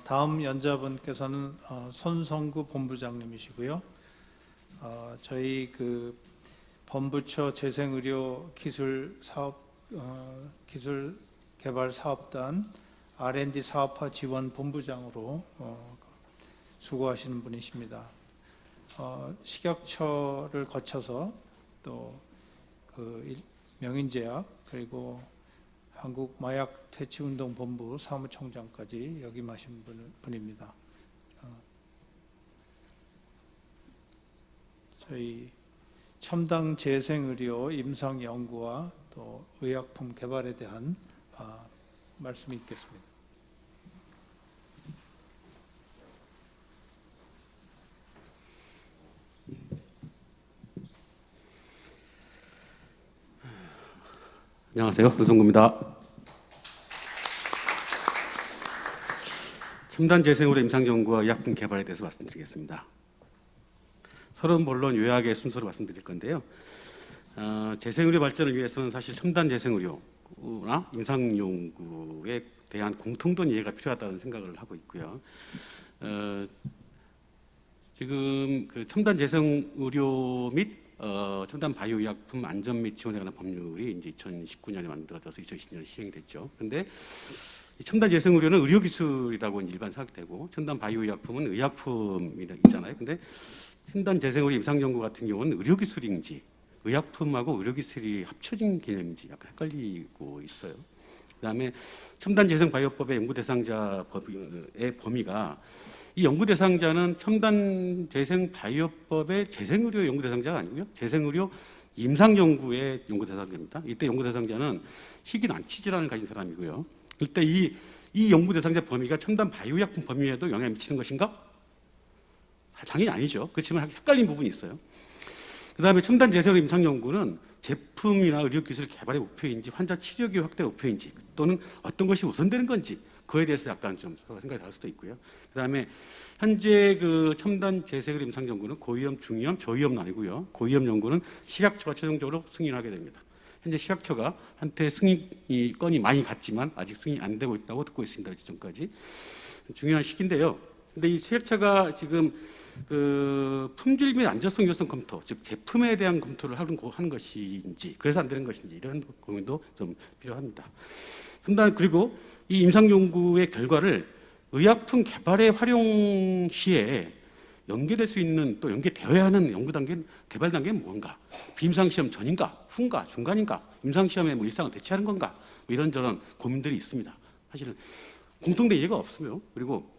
다음 연자분께서는 손성구 본부장님이시고요. 저희 그 본부처 재생의료 기술 개발 사업단 R&D 사업화 지원 본부장으로 수고하시는 분이십니다. 식약처를 거쳐서 또 그 명인제약 그리고 한국마약퇴치운동본부 사무총장까지 역임하신 분입니다. 저희 첨단 재생의료 임상연구와 또 의약품 개발에 대한 말씀이 있겠습니다. 안녕하세요. 노성구입니다. 첨단 재생의료 임상연구와 의약품 개발에 대해서 말씀드리겠습니다. 서론 본론 요약의 순서로 말씀드릴 건데요. 재생의료 발전을 위해서는 사실 첨단 재생의료나 임상연구에 대한 공통된 이해가 필요하다는 생각을 하고 있고요. 지금 그 첨단 재생의료 및 첨단 바이오의약품 안전 및 지원에 관한 법률이 이제 2019년에 만들어져서 2020년에 시행됐죠. 그런데 첨단 재생의료는 의료기술이라고 일반 생각되고 첨단 바이오의약품은 의약품이잖아요. 근데 첨단 재생의료 임상연구 같은 경우는 의료기술인지 의약품하고 의료기술이 합쳐진 개념인지 약간 헷갈리고 있어요. 그다음에 첨단 재생 바이오법의 연구 대상자의 범위가 이 연구 대상자는 첨단 재생 바이오법의 재생의료 연구 대상자가 아니고요. 재생의료 임상 연구의 연구 대상자입니다. 이때 연구 대상자는 희귀 난치 질환을 가진 사람이고요. 그때 이 연구 대상자 범위가 첨단 바이오약품 범위에도 영향을 미치는 것인가? 당연히 아니죠. 그렇지만 헷갈린 부분이 있어요. 그다음에 첨단 재생의료 임상 연구는 제품이나 의료 기술 개발의 목표인지 환자 치료기 확대 목표인지 또는 어떤 것이 우선되는 건지 그거에 대해서 약간 좀 생각이 다를 수도 있고요. 그다음에 현재 그 첨단 재생의료 임상 연구는 고위험, 중위험, 저위험은 아니고요. 고위험 연구는 식약처가 최종적으로 승인하게 됩니다. 현재 식약처가 한테 승인 건이 많이 갔지만 아직 승인이 안 되고 있다고 듣고 있습니다. 지금까지 중요한 시기인데요. 근데 이 식약처가 지금 그 품질 및 안전성 유효성 검토, 즉 제품에 대한 검토를 하는 것인지 그래서 안 되는 것인지 이런 고민도 좀 필요합니다. 그리고 이 임상 연구의 결과를 의약품 개발에 활용 시에 연계될 수 있는 또 연계되어야 하는 연구 단계, 개발 단계는 뭔가? 비임상 시험 전인가, 후인가, 중간인가, 임상 시험에 뭐 일상을 대체하는 건가? 뭐 이런저런 고민들이 있습니다. 사실은 공통된 이해가 없어요. 그리고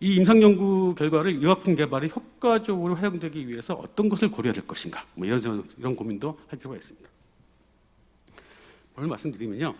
이 임상 연구 결과를 의약품 개발에 효과적으로 활용되기 위해서 어떤 것을 고려해야 될 것인가? 뭐 이런 고민도 할 필요가 있습니다. 오늘 말씀드리면요,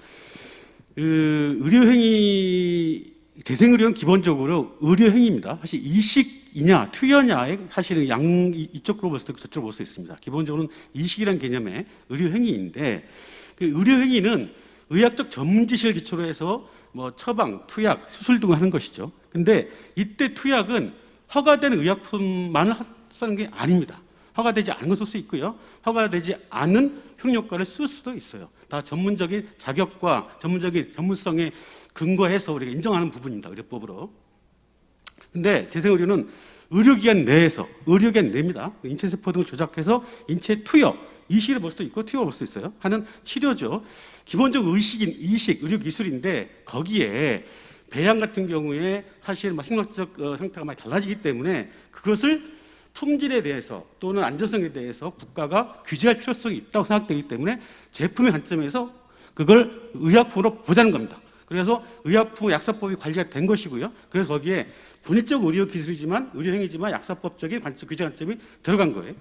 의료행위 재생의료는 기본적으로 의료행위입니다. 사실 이식이냐 투여냐의 사실은 이쪽으로 볼 수 있고 저쪽으로 볼 수 있습니다. 기본적으로는 이식이라는 개념의 의료행위인데 그 의료행위는 의학적 전문 지식을 기초로 해서 뭐 처방, 투약, 수술 등을 하는 것이죠. 근데 이때 투약은 허가된 의약품만을 쓰는 게 아닙니다. 허가되지 않은 걸 쓸 수 있고요. 허가되지 않은 효능효과를 쓸 수도 있어요. 다 전문적인 자격과 전문적인 전문성에 근거해서 우리가 인정하는 부분입니다. 의료법으로. 근데 재생의료는 의료기관 내에서, 의료기관 내입니다. 인체세포 등을 조작해서 인체 투여, 이식을 볼 수도 있고 투여를 볼 수도 있어요. 하는 치료죠. 기본적으로 이식, 의료기술인데 거기에 배양 같은 경우에 사실 생물학적 상태가 많이 달라지기 때문에 그것을 품질에 대해서 또는 안전성에 대해서 국가가 규제할 필요성이 있다고 생각되기 때문에 제품의 관점에서 그걸 의약품으로 보자는 겁니다. 그래서 의약품 약사법이 관리가 된 것이고요. 그래서 거기에 본질적 의료기술이지만 의료행위지만 약사법적인 규제 관점이 들어간 거예요.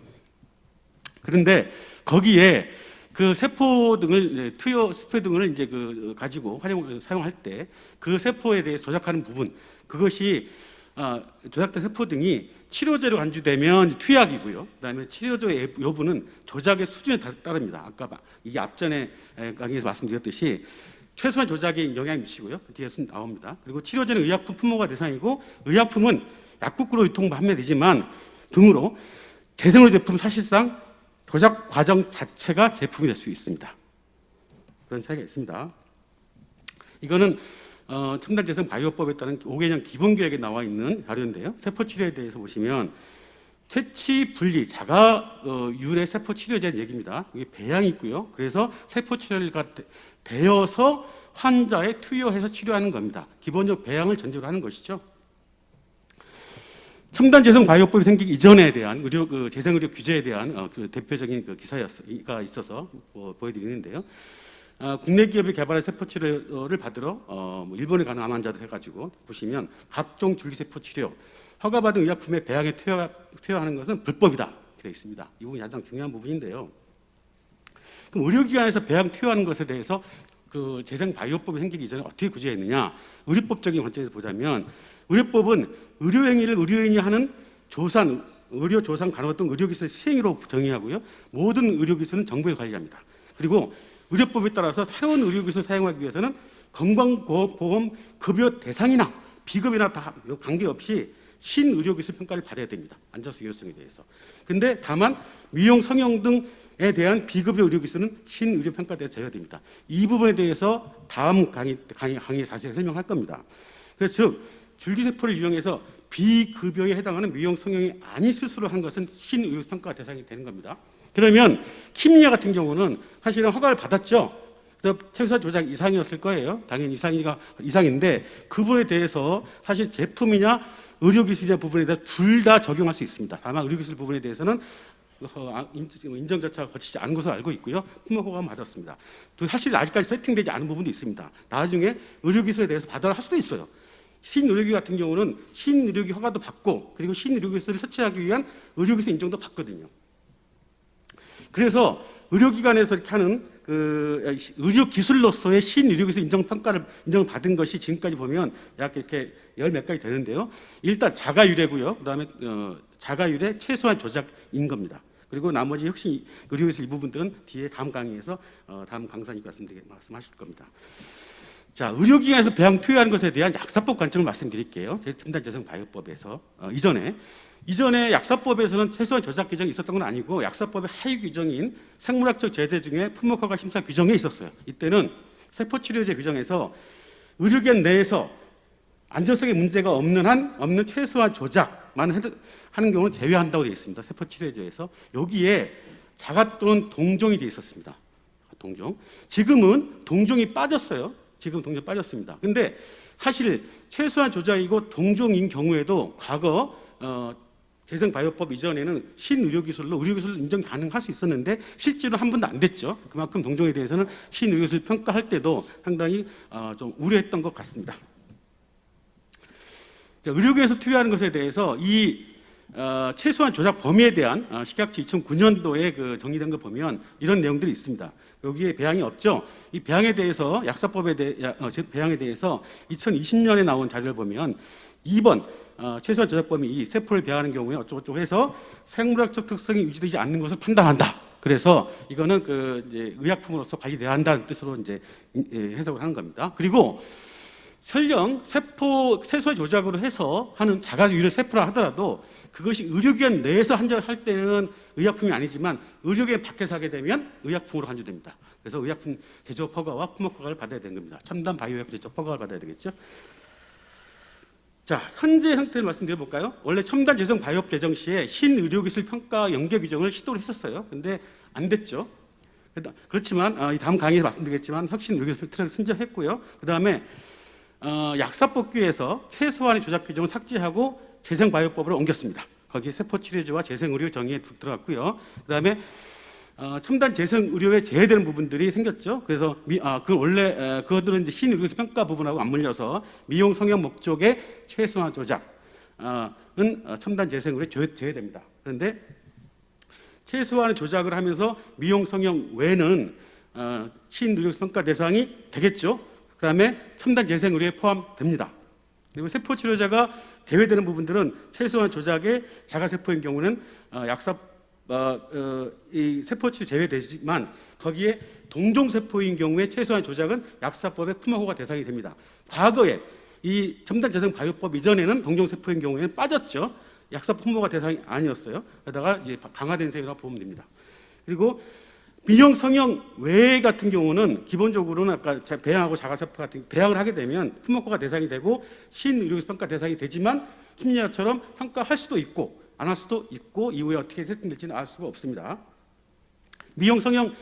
그런데 거기에 그 세포 등을 투여 세포 등을 이제 가지고 사용할 때 그 세포에 대해 조작하는 부분 그것이 조작된 세포 등이 치료제로 간주되면 투약이고요. 그다음에 치료제 여부는 조작의 수준에 따릅니다. 아까 이게 앞전에 강의에서 말씀드렸듯이 최소한 조작에 영향을 미치고요. 그 뒤에서 나옵니다. 그리고 치료제는 의약품 품목화 대상이고 의약품은 약국으로 유통 판매되지만 등으로 재생의료 제품 사실상 조작 과정 자체가 제품이 될 수 있습니다. 그런 차이가 있습니다. 이거는 첨단 재생 바이오법에 따른 5개년 기본 계획에 나와 있는 자료인데요. 세포 치료에 대해서 보시면 채취 분리 자가 유래 세포 치료제 얘기입니다. 여기 배양이 있고요. 그래서 세포 치료가 되어서 환자에 투여해서 치료하는 겁니다. 기본적 배양을 전제로 하는 것이죠. 첨단 재생 바이오법이 생기기 이전에 대한 재생 의료 규제에 대한 대표적인 기사가 있어서 보여드리는데요. 국내 기업이 개발한 세포 치료를 받으러 일본에 가는 암 환자들 해가지고 보시면 각종 줄기세포 치료 허가받은 의약품의 배양에 투여하는 것은 불법이다 이렇게 되어 있습니다. 이 부분이 가장 중요한 부분인데요. 그럼 의료기관에서 배양 투여하는 것에 대해서 그 재생 바이오법이 생기기 이전에 어떻게 구제했느냐? 의료법적인 관점에서 보자면 의료법은 의료행위를 의료인이 하는 의료조산 간호 등 의료기술 시행위로 정의하고요. 모든 의료기술은 정부에서 관리합니다. 그리고 의료법에 따라서 새로운 의료기술 사용하기 위해서는 건강보험 급여 대상이나 비급이나 다 관계없이 신의료기술 평가를 받아야 됩니다. 안전성 유효성에 대해서. 근데 다만 미용, 성형 등에 대한 비급여 의료기술은 신의료 평가대에서 제외됩니다. 이 부분에 대해서 다음 강의에 자세히 설명할 겁니다. 그래서 즉 줄기세포를 이용해서 비급여에 해당하는 미용, 성형이 아닌 수술을 한 것은 신의료 평가 대상이 되는 겁니다. 그러면 킴리아 같은 경우는 사실은 허가를 받았죠. 그래서 최소한 조작 이상이었을 거예요. 당연히 이상인데 그 부분에 대해서 사실 제품이냐 의료기술이냐 부분에 대해서 둘 다 적용할 수 있습니다. 다만 의료기술 부분에 대해서는 인정 절차가 거치지 않은 것으로 알고 있고요. 품목 허가만 받았습니다. 사실 아직까지 세팅되지 않은 부분도 있습니다. 나중에 의료기술에 대해서 받아라 할 수도 있어요. 신의료기 같은 경우는 신의료기 허가도 받고 그리고 신의료기술을 설치하기 위한 의료기술 인정도 받거든요. 그래서 의료기관에서 이렇게 하는 의료기술로서의 신의료기술 인정받은 것이 지금까지 보면 약 이렇게 열 몇 가지 되는데요. 일단 자가유래고요. 그다음에 자가유래 최소한 조작인 겁니다. 그리고 나머지 혁신 의료기술 이 부분들은 뒤에 다음 강의에서 다음 강사님이 말씀하실 겁니다. 자, 의료기관에서 배양 투여하는 것에 대한 약사법 관점을 말씀드릴게요. 첨단 재생 바이오법에서 이전에 약사법에서는 최소한 저작 규정이 있었던 건 아니고 약사법의 하위 규정인 생물학적 제대 중에 품목허가 심사 규정에 있었어요. 이때는 세포치료제 규정에서 의료기관 내에서 안전성에 문제가 없는 최소한 조작만 하는 경우는 제외한다고 되어 있습니다. 세포치료제에서 여기에 자가 또는 동종이 되어 있었습니다. 동종. 지금은 동종이 빠졌어요. 지금 동종 빠졌습니다. 근데 사실 최소한 조작이고 동종인 경우에도 과거 재생바이오법 이전에는 신의료기술로 의료기술을 인정 가능할 수 있었는데 실제로 한 번도 안 됐죠. 그만큼 동종에 대해서는 신의료기술 평가할 때도 상당히 좀 우려했던 것 같습니다. 자, 의료계에서 투여하는 것에 대해서 이 최소한 조작 범위에 대한 식약처 2009년도에 정리된 걸 보면 이런 내용들이 있습니다. 여기에 배양이 없죠. 이 배양에 대해서 배양에 대해서 2020년에 나온 자료를 보면 2번 최소한 조작 범위 2 세포를 배양하는 경우에 어쩌고저쩌고 해서 생물학적 특성이 유지되지 않는 것을 판단한다. 그래서 이거는 이제 의약품으로서 관리돼야 한다는 뜻으로 이제 해석을 하는 겁니다. 그리고 설령 세소의 조작으로 해서 하는 자가유래 세포라 하더라도 그것이 의료기관 내에서 할 때는 의약품이 아니지만 의료기관 밖에서 하게 되면 의약품으로 간주됩니다. 그래서 의약품 제조업 허가와 품목 허가를 받아야 되는 겁니다. 첨단 바이오약품 제조업 허가를 받아야 되겠죠. 자, 현재 상태를 말씀드려볼까요? 원래 첨단 재생 바이오업 제정 시에 신의료기술 평가 연계 규정을 시도를 했었어요. 근데 안 됐죠. 그렇지만 다음 강의에서 말씀드리겠지만 혁신 의료기술 트랙을 선정했고요. 그 다음에 약사법규에서 최소한의 조작 규정을 삭제하고 재생바이오법으로 옮겼습니다. 거기에 세포치료제와 재생의료 정의에 들어갔고요. 그 다음에 첨단 재생의료에 제외되는 부분들이 생겼죠. 그래서 그것들은 이제 신의료기술 평가 부분하고 맞물려서 미용 성형 목적의 최소한 조작은 첨단 재생의료에 제외됩니다. 그런데 최소한의 조작을 하면서 미용 성형 외에는 신의료기술 평가 대상이 되겠죠. 그 다음에 첨단 재생의료에 포함됩니다. 그리고 세포치료제가 제외되는 부분들은 최소한 조작의 자가세포인 경우는 이 세포치료 제외되지만 거기에 동종세포인 경우에 최소한 조작은 약사법의 품목허가 대상이 됩니다. 과거에 이 첨단 재생 바이오법 이전에는 동종세포인 경우에는 빠졌죠. 약사법 품목허가 대상이 아니었어요. 그러다가 이제 강화된 세계라고 보면 됩니다. 그리고 미용 성형 외 같은 경우는 기본적으로는 아까 배양하고 자가세포 같은 배양을 하게 되면 품목허가 대상이 되고 신의료기술 평가 대상이 되지만 심리학처럼 평가할 수도 있고 안 할 수도 있고 이후에 어떻게 세팅될지는 알 수가 없습니다. 미용 성형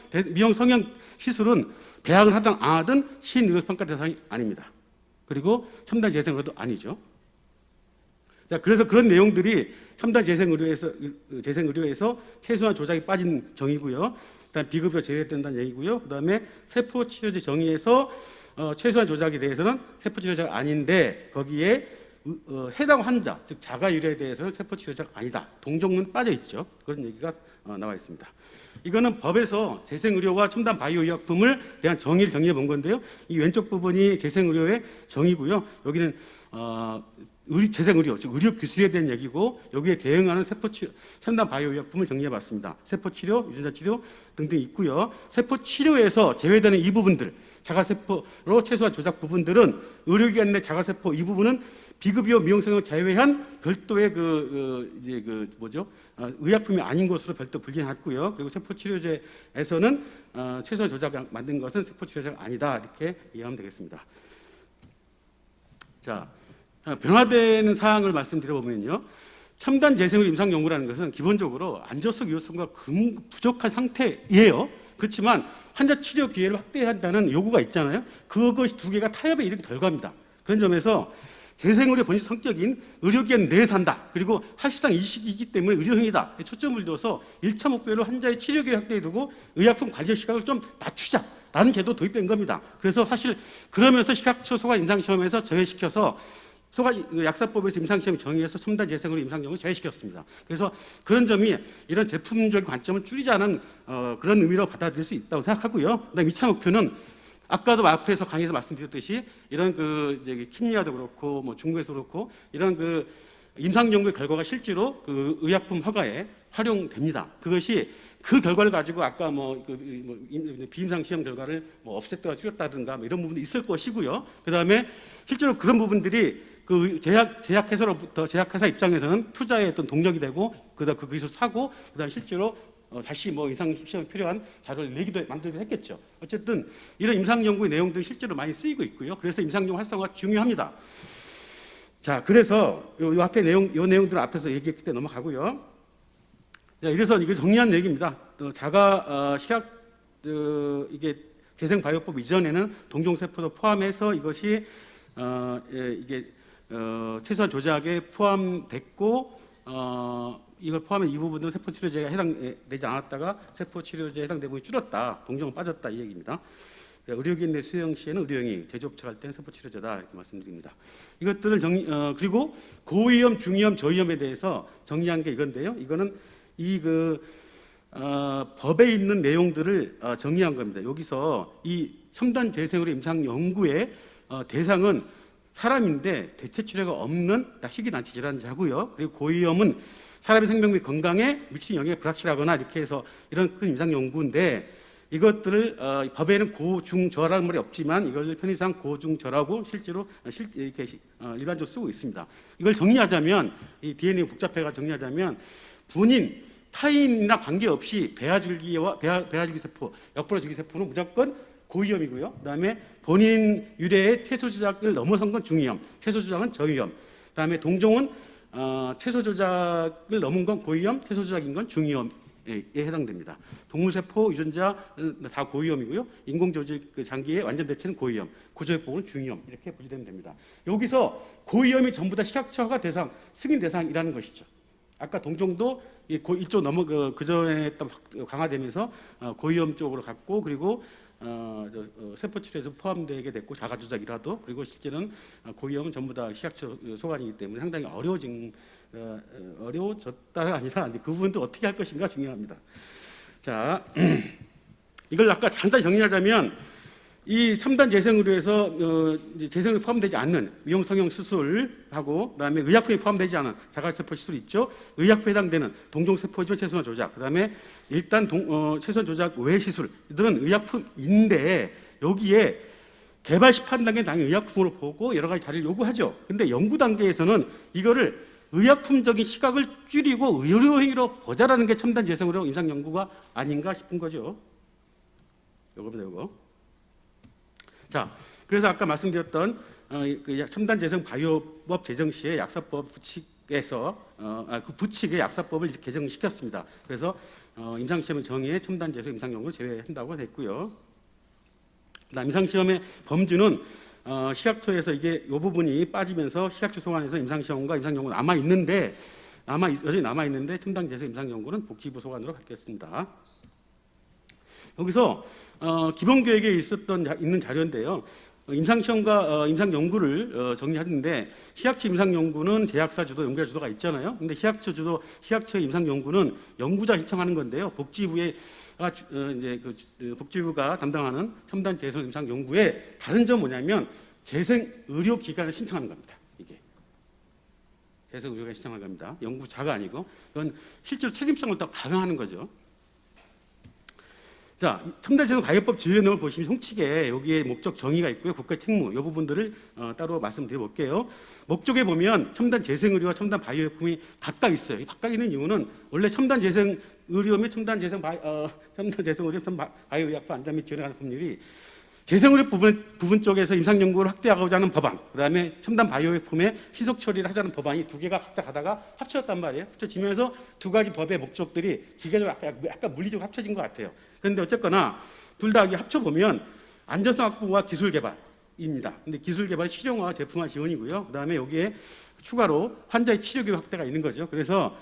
시술은 배양을 하든 안 하든 신의료기술 평가 대상이 아닙니다. 그리고 첨단 재생의료도 아니죠. 자, 그래서 그런 내용들이 첨단 재생의료에서 최소한 조작이 빠진 정의고요. 그다음 비급여 제외된다는 얘기고요. 그다음에 세포치료제 정의에서 최소한 조작에 대해서는 세포치료제가 아닌데 거기에 해당 환자, 즉 자가유래에 대해서는 세포치료제가 아니다. 동종은 빠져 있죠. 그런 얘기가 나와 있습니다. 이거는 법에서 재생의료와 첨단 바이오의약품을 대한 정의를 정의해 본 건데요. 이 왼쪽 부분이 재생의료의 정의고요. 여기는 재생의료, 즉 의료기술에 대한 얘기고 여기에 대응하는 세포치료, 첨단 바이오의약품을 정리해봤습니다. 세포치료, 유전자치료 등등 있고요. 세포치료에서 제외되는 이 부분들, 자가세포로 최소한 조작 부분들은 의료기관 내 자가세포 이 부분은 비급여 미용성형 제외한 별도의 의약품이 아닌 것으로 별도 분리해놨고요. 그리고 세포치료제에서는 최소한 조작 만든 것은 세포치료제가 아니다 이렇게 이해하면 되겠습니다. 자. 변화되는 사항을 말씀드려보면요. 첨단 재생의료 임상 연구라는 것은 기본적으로 안전성 유효성과 부족한 상태예요. 그렇지만 환자 치료 기회를 확대한다는 요구가 있잖아요. 그것이 두 개가 타협에 이른 결과입니다. 그런 점에서 재생의료 본질 성격인 의료기관 내에서 한다. 그리고 사실상 이 시기이기 때문에 의료행위다. 초점을 둬서 1차 목표로 환자의 치료 기회 확대해 두고 의약품 관리 시각을 좀 낮추자. 라는 제도 도입된 겁니다. 그래서 사실 그러면서 식약처 소관 임상시험에서 제외시켜서 약사법에서 임상시험 정의해서 첨단 재생의료 임상연구를 제외시켰습니다. 그래서 그런 점이 이런 제품적인 관점을 줄이자는 그런 의미로 받아들일 수 있다고 생각하고요. 그다음 2차 목표는 아까도 앞에서 강의에서 말씀드렸듯이 이런 킴리아도 그렇고 뭐 중국에서 그렇고 이런 임상연구의 결과가 실제로 의약품 허가에 활용됩니다. 그것이 그 결과를 가지고 아까 비임상 시험 결과를 없앴다가 줄였다든가 이런 부분도 있을 것이고요. 그 다음에 실제로 그런 부분들이 제약회사로부터 제약회사 입장에서는 투자의 어떤 동력이 되고 그다음 그 기술 사고 그다음 실제로 다시 임상 시험에 필요한 자료를 만들기도 했겠죠. 어쨌든 이런 임상 연구의 내용들이 실제로 많이 쓰이고 있고요. 그래서 임상 연구 활성화가 중요합니다. 자, 그래서 요 앞에 요 내용들을 앞에서 얘기했기 때문에 넘어가고요. 자, 이래서 이거 정리한 얘기입니다. 이게 재생바이오법 이전에는 동종세포도 포함해서 이것이 최소한 조작에 포함됐고 이걸 포함한 이 부분은 세포치료제가 해당되지 않았다가 세포치료제에 해당 대부분이 줄었다. 동종은 빠졌다 이 얘기입니다. 의료기관 내 수용 시에는 의료행위, 제조업체 할 때는 세포치료제다 이렇게 말씀드립니다. 이것들을 그리고 고위험, 중위험, 저위험에 대해서 정리한 게 이건데요. 이거는 법에 있는 내용들을 정리한 겁니다. 여기서 이 첨단 재생의료 임상 연구의 대상은 사람인데 대체 치료가 없는 희귀난치 질환자고요. 그리고 고위험은 사람의 생명 및 건강에 미치는 영향이 불확실하거나 이렇게 해서 이런 큰 임상 연구인데 이것들을 법에는 고중저라는 말이 없지만 이걸 편의상 고중저라고 실제로 이렇게 일반적으로 쓰고 있습니다. 이걸 정리하자면 이 DNA 복잡해가 정리하자면 본인 타인이나 관계없이 배아줄기와 배아줄기 세포, 역포로줄기 세포는 무조건 고위험이고요. 그다음에 본인 유래의 채소 조작을 넘어선 건 중위험, 채소 조작은 저위험. 그다음에 동종은 채소 조작을 넘은 건 고위험, 채소 조작인 건 중위험에 해당됩니다. 동물 세포 유전자 다 고위험이고요. 인공 조직 장기의 완전 대체는 고위험, 구조요법은 중위험 이렇게 분류되면 됩니다. 여기서 고위험이 전부 다 식약처 허가 대상, 승인 대상이라는 것이죠. 아까 동종도 일조 넘어 그 전에 강화되면서 고위험 쪽으로 갔고 그리고 세포치료에서 포함되게 됐고 자가조작이라도 그리고 실제는 고위험은 전부 다 식약처 소관이기 때문에 상당히 어려워졌다가 아니라 그 부분도 어떻게 할 것인가 중요합니다. 자, 이걸 아까 간단히 정리하자면 이 첨단 재생의료에서 재생의료 포함되지 않는 미용 성형 수술하고 그다음에 의약품이 포함되지 않은 자가세포 시술 있죠. 의약품에 해당되는 동종세포지원 최소한 조작. 그다음에 일단 최소한 조작 외 시술 이들은 의약품인데 여기에 개발 시판 단계는 당연히 의약품으로 보고 여러 가지 자료를 요구하죠. 근데 연구 단계에서는 이거를 의약품적인 시각을 줄이고 의료행위로 보자라는 게 첨단 재생의료 임상 연구가 아닌가 싶은 거죠. 요겁니다, 요거. 자, 그래서 아까 말씀드렸던 그 첨단 재생 바이오법 제정 시에 약사법 부칙에서 그 부칙의 약사법을 개정시켰습니다. 그래서 임상시험 정의의 첨단 재생 임상 연구를 제외한다고 됐고요. 그다음 임상시험의 범주는 시약처에서 이게 이 부분이 빠지면서 시약처 소관에서 임상시험과 임상연구 여전히 남아 있는데 첨단 재생 임상연구는 복지부 소관으로 바뀌었습니다. 여기서 기본 계획에 있는 자료인데요. 임상시험과 임상연구를 정리하는데 시약처 임상연구는 제약사 주도, 연구자 주도가 있잖아요. 근데 시약처 임상연구는 연구자 신청하는 건데요. 복지부의 이제 복지부가 담당하는 첨단 재생 임상 연구의 다른 점 뭐냐면 재생 의료 기관을 신청하는 겁니다. 이게 재생 의료기관 신청하는 겁니다. 연구자가 아니고 그건 실제로 책임성을 더 반영하는 거죠. 자, 첨단 재생 바이오법 주요 내용을 보시면 형칙에 여기에 목적 정의가 있고요. 국가 책무 이 부분들을 따로 말씀드려 볼게요. 목적에 보면 첨단 재생 의료와 첨단 바이오약품이 각각 있어요. 각각 있는 이유는 원래 첨단 재생 의료 및 첨단 재생 의료, 바이오약품 안전 및 지원에 관한 법률이 재생 의료 부분 쪽에서 임상 연구를 확대하고자 하는 법안, 그다음에 첨단 바이오약품의 신속 처리를 하자는 법안이 두 개가 각자 가다가 합쳐졌단 말이에요. 합쳐지면서 두 가지 법의 목적들이 기계적으로 약간 물리적으로 합쳐진 것 같아요. 그런데 어쨌거나 둘 다 합쳐 보면 안전성 확보와 기술 개발입니다. 근데 기술 개발 실용화, 제품화 지원이고요. 그다음에 여기에 추가로 환자의 치료 기회 확대가 있는 거죠. 그래서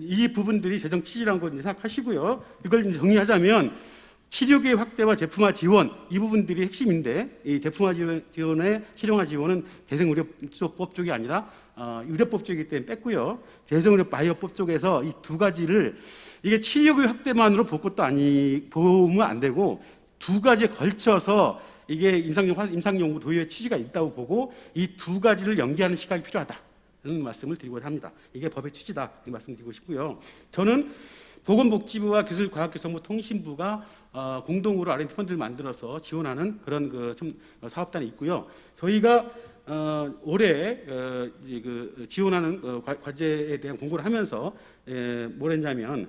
이 부분들이 재정 취지라는 걸 생각하시고요. 이걸 정리하자면 치료기회 확대와 제품화 지원 이 부분들이 핵심인데 이 제품화 지원의 실용화 지원은 재생의료법 쪽이 아니라 의료법 쪽이기 때문에 뺐고요. 재생의료 바이오법 쪽에서 이 두 가지를 이게 치료기회 확대만으로 보면 안 되고 두 가지에 걸쳐서 이게 임상연구 도입의 취지가 있다고 보고 이 두 가지를 연계하는 시각이 필요하다는 말씀을 드리고자 합니다. 이게 법의 취지다 이 말씀드리고 싶고요. 저는 보건복지부와 기술과학기술정보통신부가 공동으로 R&D 펀드를 만들어서 지원하는 그런 사업단이 있고요. 저희가 올해 지원하는 과제에 대한 공고를 하면서 뭘 했냐면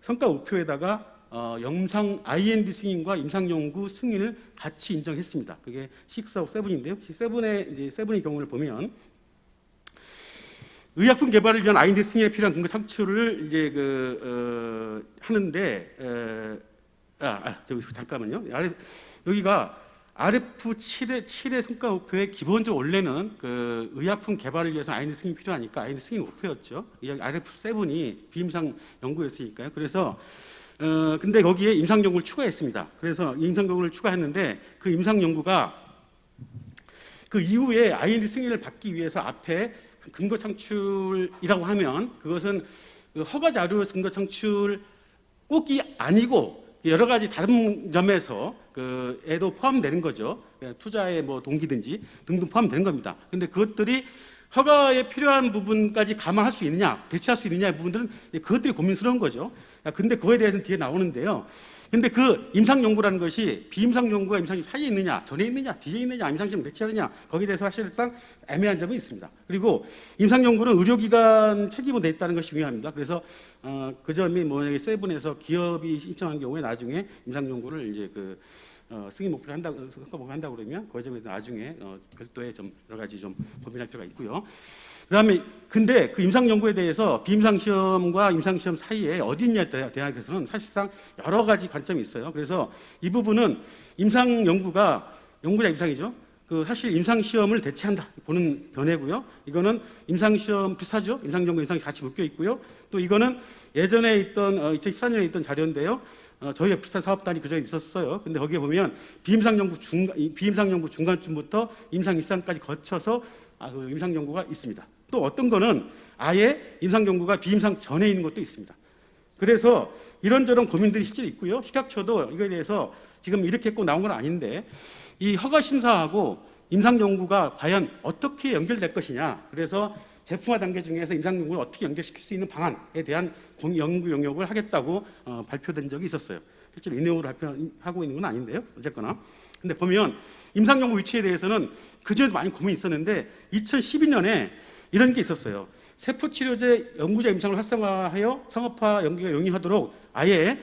성과 목표에다가 영상 IND 승인과 임상연구 승인을 같이 인정했습니다. 그게 6하고 7인데요. 7의 경우를 보면 의약품 개발을 위한 IND 승인에 필요한 근거 창출을 이제 하는데 잠깐만요. 여기가 RF7의 성과 목표에 기본적으로 원래는 의약품 개발을 위해서 IND 승인이 필요하니까 IND 승인 목표였죠. RF7이 비임상 연구였으니까요. 그래서 근데 거기에 임상 연구를 추가했습니다. 그래서 임상 연구를 추가했는데 그 임상 연구가 그 이후에 IND 승인을 받기 위해서 앞에 근거 창출이라고 하면 그것은 허가 자료에서 근거 창출 꼭이 아니고 여러 가지 다른 점에서 에도 포함되는 거죠. 투자의 뭐 동기든지 등등 포함되는 겁니다. 근데 그것들이 허가에 필요한 부분까지 감안할 수 있느냐, 대체할 수 있느냐의 부분들은 그것들이 고민스러운 거죠. 근데 그거에 대해서는 뒤에 나오는데요. 근데 그 임상연구라는 것이 비임상연구와 임상연구 사이에 있느냐, 전에 있느냐, 뒤에 있느냐, 임상시험 대체하느냐, 거기에 대해서 사실상 애매한 점이 있습니다. 그리고 임상연구는 의료기관 책임으로 돼 있다는 것이 중요합니다. 그래서 그 점이 뭐 세븐에서 기업이 신청한 경우에 나중에 임상연구를 이제 승인 목표를 한다고, 성과 목표를 한다고 그러면 그 점에서 나중에 별도의 좀 여러 가지 좀 고민할 필요가 있고요. 그다음에 근데 그 임상 연구에 대해서 비임상 시험과 임상 시험 사이에 어디 있냐에 대해서는 사실상 여러 가지 관점이 있어요. 그래서 이 부분은 임상 연구가 연구자 입장이죠. 사실 임상 시험을 대체한다 보는 견해고요. 이거는 임상 시험 비슷하죠. 임상 연구 임상 같이 묶여 있고요. 또 이거는 예전에 있던 2014년에 있던 자료인데요. 저희가 비슷한 사업단이 그전에 있었어요. 근데 거기에 보면 비임상 연구 중간쯤부터 임상 일상까지 거쳐서 임상 연구가 있습니다. 또 어떤 거는 아예 임상 연구가 비임상 전에 있는 것도 있습니다. 그래서 이런저런 고민들이 실제로 있고요. 식약처도 이거에 대해서 지금 이렇게 꼭 나온 건 아닌데 이 허가 심사하고 임상 연구가 과연 어떻게 연결될 것이냐. 그래서 제품화 단계 중에서 임상 연구를 어떻게 연결시킬 수 있는 방안에 대한 연구 용역을 하겠다고 발표된 적이 있었어요. 실제로 이 내용으로 발표하고 있는 건 아닌데요. 어쨌거나. 근데 보면 임상 연구 위치에 대해서는 그전에도 많이 고민이 있었는데 2012년에 이런 게 있었어요. 세포치료제 연구자 임상을 활성화하여 상업화 연기가 용이하도록 아예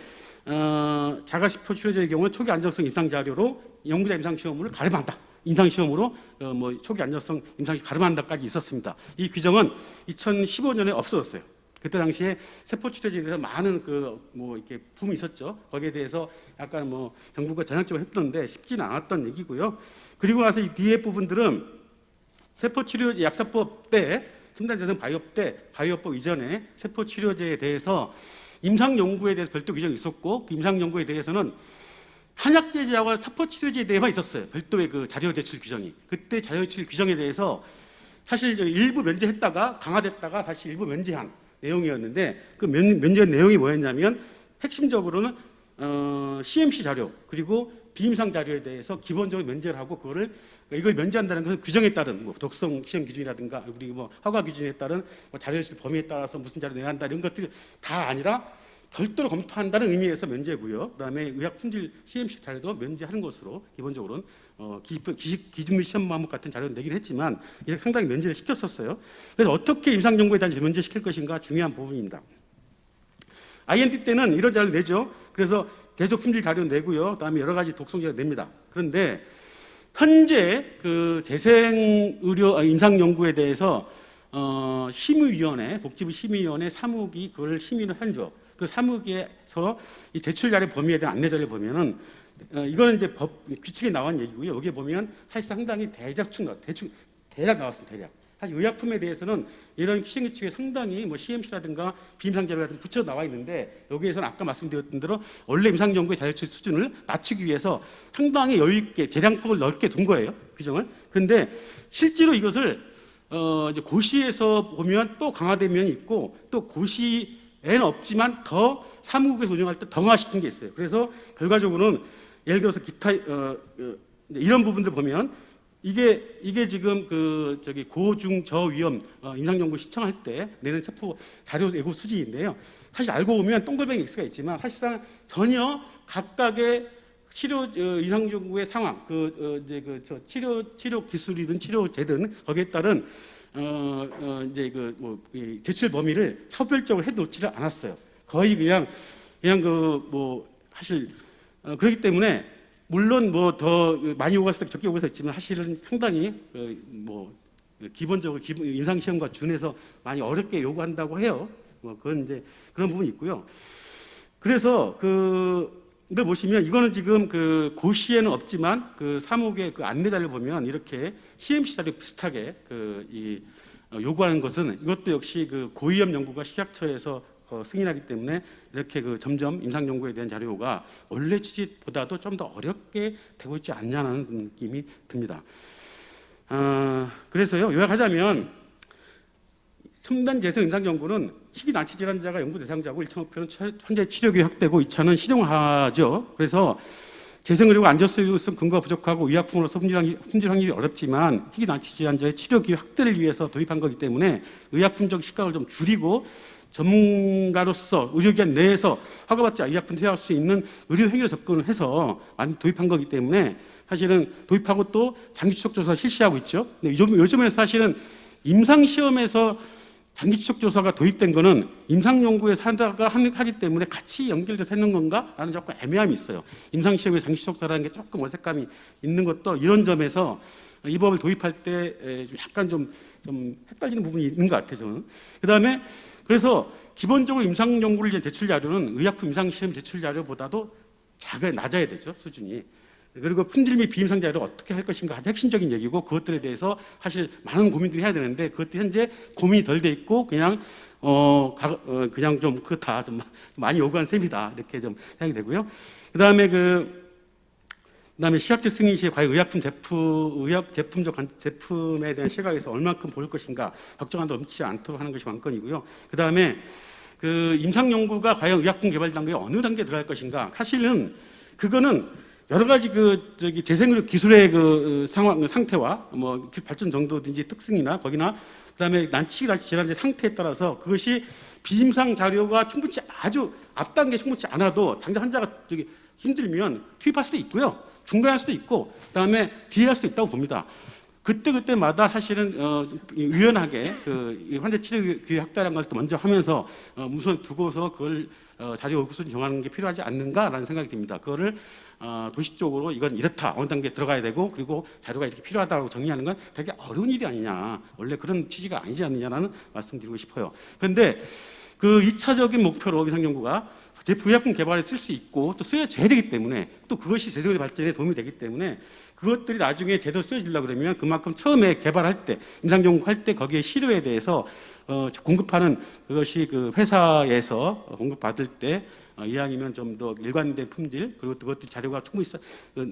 자가시표 치료제의 경우는 초기 안정성 임상 자료로 연구자 임상 시험을 가름한다. 임상 시험으로 뭐 초기 안정성 임상 가름한다까지 있었습니다. 이 규정은 2015년에 없어졌어요. 그때 당시에 세포 치료제에 대해서 많은 뭐 이렇게 붐이 있었죠. 거기에 대해서 약간 뭐 정부가 전향적으로 했던데 쉽지는 않았던 얘기고요. 그리고 나서 이 뒤에 부분들은 세포 치료 약사법 때 첨단재생 바이오법 때 바이오법 이전에 세포 치료제에 대해서 임상 연구에 대해서 별도 규정이 있었고 그 임상 연구에 대해서는 한약제제하고 세포치료제에 대해만 있었어요. 별도의 그 자료 제출 규정이. 그때 자료 제출 규정에 대해서 사실 일부 면제했다가 강화됐다가 다시 일부 면제한 내용이었는데 그 면제한 내용이 뭐였냐면 핵심적으로는 CMC 자료 그리고 비임상 자료에 대해서 기본적으로 면제를 하고 이걸 면제한다는 것은 규정에 따른 뭐 독성 시험 기준이라든가 그리고 뭐 허가 기준에 따른 뭐 자료 제출 범위에 따라서 무슨 자료 내야 한다 이런 것들이 다 아니라 별도로 검토한다는 의미에서 면제고요. 그다음에 의약 품질 CMC 자료도 면제하는 것으로 기본적으로는 기준 및 시험 과목 같은 자료를 내긴 했지만 이렇게 상당히 면제를 시켰었어요. 그래서 어떻게 임상 연구에 대한 면제시킬 것인가 중요한 부분입니다. IND 때는 이런 자료를 내죠. 그래서 제조 품질 자료 내고요. 그다음에 여러 가지 독성 자료 냅니다. 그런데 현재 그 재생 의료 임상 연구에 대해서 심의위원회 복지부 심의위원회 사무국이 그걸 심의를 하죠. 그 사무국에서 이 제출 자료 범위에 대한 안내 자료를 보면은 이거는 이제 법 규칙에 나온 얘기고요. 여기에 보면 사실 상당히 대략 나왔습니다. 대략. 사실 의약품에 대해서는 이런 시행 규칙에 상당히 뭐 CMC라든가 비임상 자료 같은 붙여 나와 있는데 여기에서는 아까 말씀드렸던 대로 원래 임상 연구의 자료 제출 수준을 낮추기 위해서 상당히 여유 있게 재량폭을 넓게 둔 거예요. 규정을. 그런데 실제로 이것을 이제 고시에서 보면 또 강화된 면이 있고 또 고시에는 없지만 더 사무국에서 운영할 때 더 강화시킨 게 있어요. 그래서 결과적으로는 예를 들어서 기타 이런 부분들 보면 이게 지금 고중 저위험 임상 연구 신청할 때 내는 세포 자료 예고 수지인데요. 사실 알고 보면 동글뱅이 X가 있지만 사실상 전혀 각각의 치료 임상 연구의 상황, 치료 기술이든 치료제든 거기에 따른 제출 범위를 차별적으로 해놓지를 않았어요. 거의 그냥 사실 그렇기 때문에 물론 뭐 더 많이 요구했을 때 적게 요구했지만 사실은 상당히 기본적으로 임상 시험과 준해서 많이 어렵게 요구한다고 해요. 뭐 그건 이제 그런 부분이 있고요. 그래서 이걸 보시면 이거는 지금 고시에는 없지만 사무국의 안내 자료를 보면 이렇게 CMC 자료 비슷하게 요구하는 것은 이것도 역시 고위험 연구가 식약처에서 승인하기 때문에 이렇게 점점 임상 연구에 대한 자료가 원래 취지보다도 좀 더 어렵게 되고 있지 않냐는 느낌이 듭니다. 그래서요 요약하자면 첨단 재생 임상 연구는 희귀 난치 질환자가 연구 대상자고 1차 목표는 현재 치료기 확대고 2차는 실용화죠. 그래서 재생 의료가 안전성 근거가 부족하고 의약품으로서 품질 확률이 어렵지만 희귀 난치 질환자의 치료기 확대를 위해서 도입한 거기 때문에 의약품적 시각을 좀 줄이고 전문가로서 의료기관 내에서 허가받지 의약품 투여할 수 있는 의료 행위로 접근을 해서 많이 도입한 거기 때문에 사실은 도입하고 또 장기 추적 조사 실시하고 있죠. 근데 요즘에 사실은 임상 시험에서 장기 추적 조사가 도입된 거는 임상 연구에서 하기 때문에 같이 연결돼서 하는 건가라는 조금 애매함이 있어요. 임상 시험에 장기 추적 조사라는 게 조금 어색함이 있는 것도 이런 점에서 이 법을 도입할 때 약간 좀 헷갈리는 부분이 있는 것 같아요. 저는. 그다음에 그래서 기본적으로 임상 연구를 이제 제출 자료는 의약품 임상 시험 제출 자료보다도 낮아야 되죠, 수준이. 그리고 품질 및 비임상 자료를 어떻게 할 것인가 가장 핵심적인 얘기고 그것들에 대해서 사실 많은 고민들이 해야 되는데 그것도 현재 고민이 덜 돼 있고 그냥 좀 그렇다, 좀 많이 요구한 셈이다 이렇게 좀 생각이 되고요. 그다음에 식약처 승인 시에 과연 의약품 제품에 대한 시각에서 얼만큼 볼 것인가 걱정한다 넘치지 않도록 하는 것이 관건이고요. 그다음에 임상 연구가 과연 의약품 개발 단계에 어느 단계에 들어갈 것인가 사실은 그거는 여러 가지 재생의료 기술의 상태와 뭐 발전 정도든지 특성이나 거기나 그다음에 난치 질환의 상태에 따라서 그것이 비임상 자료가 아주 앞단계 충분치 않아도 당장 환자가 힘들면 투입할 수도 있고요. 중단할 수도 있고 그다음에 뒤에 할 수도 있다고 봅니다. 그때마다 사실은 유연하게 환자 치료 기회 확대라는 걸 또 먼저 하면서 우선 두고서 그걸 자료 우선 정하는 게 필요하지 않는가라는 생각이 듭니다. 그거를 도식적으로 이건 이렇다 어느 단계에 들어가야 되고 그리고 자료가 이렇게 필요하다고 정리하는 건 되게 어려운 일이 아니냐, 원래 그런 취지가 아니지 않느냐라는 말씀드리고 싶어요. 그런데 그 2차적인 목표로 임상연구가 의약품 개발에 쓸 수 있고 또 쓰여져야 되기 때문에 또 그것이 재생의 발전에 도움이 되기 때문에 그것들이 나중에 제대로 쓰여지려고 그러면 그만큼 처음에 개발할 때 임상연구할 때 거기에 시료에 대해서 공급하는 그것이 그 회사에서 공급받을 때 이왕이면 좀 더 일관된 품질 그리고 그것들 자료가 충분히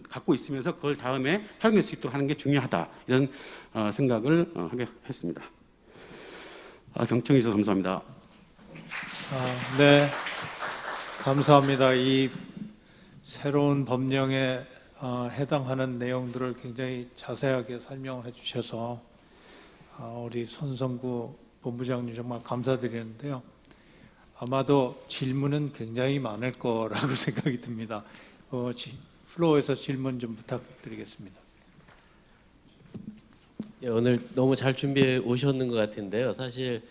갖고 있으면서 그걸 다음에 활용할 수 있도록 하는 게 중요하다 이런 생각을 하게 했습니다. 경청해 주셔서 감사합니다. 네, 감사합니다. 이 새로운 법령에 해당하는 내용들을 굉장히 자세하게 설명해 주셔서 우리 손성구 본부장님 정말 감사드리는데요. 아마도 질문은 굉장히 많을 거라고 생각이 듭니다. 플로어에서 질문 좀 부탁드리겠습니다. 예, 오늘 너무 잘 준비해 오셨는 것 같은데요. 사실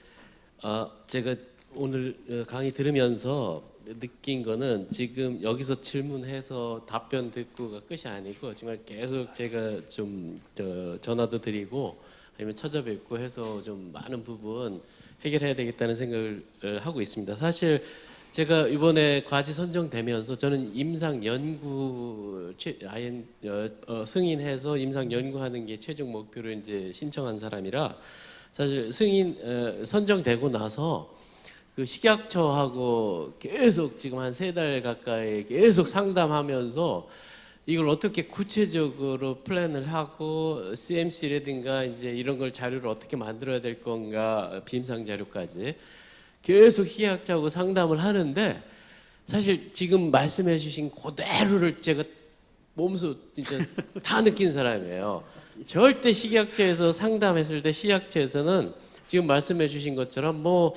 제가 오늘 강의 들으면서 느낀 거는 지금 여기서 질문해서 답변 듣고가 끝이 아니고 정말 계속 제가 좀 전화도 드리고 아니면 찾아뵙고 해서 좀 많은 부분 해결해야 되겠다는 생각을 하고 있습니다. 사실 제가 이번에 과제 선정되면서 저는 임상 연구 승인해서 임상 연구하는 게 최종 목표로 이제 신청한 사람이라 사실 승인 선정되고 나서 그 식약처하고 계속 지금 한 3달 가까이 계속 상담하면서 이걸 어떻게 구체적으로 플랜을 하고 CMC라든가 이제 이런 걸 자료를 어떻게 만들어야 될 건가 비임상 자료까지 계속 식약처하고 상담을 하는데 사실 지금 말씀해 주신 그대로를 제가 몸소 진짜 다 느낀 사람이에요. 절대 식약처에서 상담했을 때 식약처에서는 지금 말씀해 주신 것처럼 뭐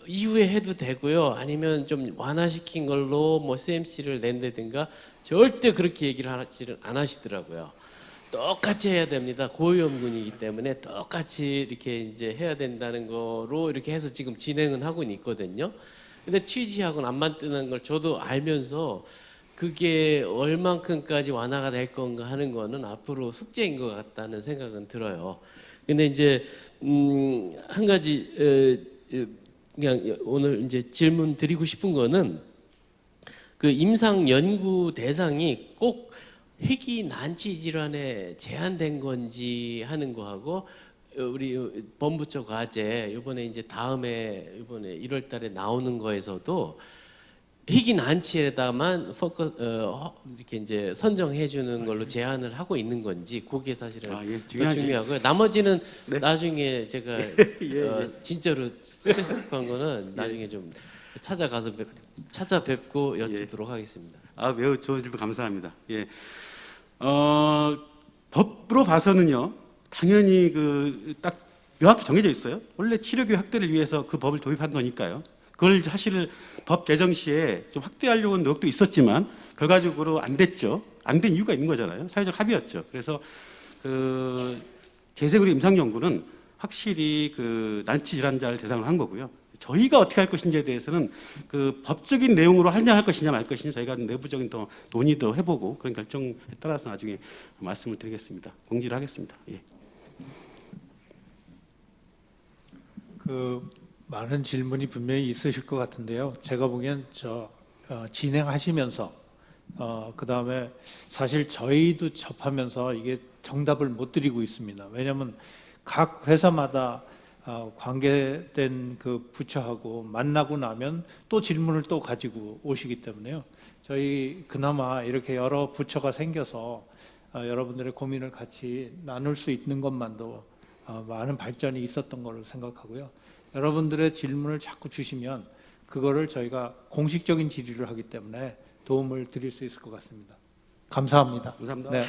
이후에 해도 되고요. 아니면 좀 완화시킨 걸로 뭐 CMC를 낸다든가 절대 그렇게 얘기를 안 하시더라고요. 똑같이 해야 됩니다. 고위험군이기 때문에 똑같이 이렇게 이제 해야 된다는 거로 이렇게 해서 지금 진행은 하고 있거든요. 근데 취지하고는 안 맞는 걸 저도 알면서 그게 얼만큼까지 완화가 될 건가 하는 거는 앞으로 숙제인 것 같다는 생각은 들어요. 근데 이제 한 가지 그냥 오늘 이제 질문 드리고 싶은 거는 그 임상 연구 대상이 꼭 희귀 난치 질환에 제한된 건지 하는 거하고 우리 본부 쪽 과제 이번에 이제 다음에 이번에 1월달에 나오는 거에서도 희귀 난치에다만 이렇게 이제 선정해 주는 걸로 제한을 하고 있는 건지 그게 사실은 더 중요하고요. 나머지는 네. 나중에 제가 진짜로 스페시픽한 거는 나중에 좀 찾아뵙고 여쭙도록 하겠습니다. 매우 좋은 질문 감사합니다. 예. 법으로 봐서는요, 당연히 딱 명확히 정해져 있어요. 원래 치료교육 확대를 위해서 그 법을 도입한 거니까요. 그걸 사실 법 개정 시에 좀 확대하려고 하는 노력도 있었지만 결과적으로 안 됐죠. 안 된 이유가 있는 거잖아요. 사회적 합의였죠. 그래서 재생의료 임상 연구는 확실히 난치 질환자를 대상으로 한 거고요. 저희가 어떻게 할 것인지에 대해서는 그 법적인 내용으로 하냐 할 것이냐 말 것이냐 저희가 내부적인 더 논의도 해보고 그런 결정에 따라서 나중에 말씀을 드리겠습니다. 공지를 하겠습니다. 예. 많은 질문이 분명히 있으실 것 같은데요. 제가 보기엔 진행하시면서 그다음에 사실 저희도 접하면서 이게 정답을 못 드리고 있습니다. 왜냐하면 각 회사마다 관계된 그 부처하고 만나고 나면 또 질문을 또 가지고 오시기 때문에요. 저희 그나마 이렇게 여러 부처가 생겨서 여러분들의 고민을 같이 나눌 수 있는 것만도 많은 발전이 있었던 걸로 생각하고요. 여러분들의 질문을 자꾸 주시면 그거를 저희가 공식적인 질의를 하기 때문에 도움을 드릴 수 있을 것 같습니다. 감사합니다. 감사합니다. 네.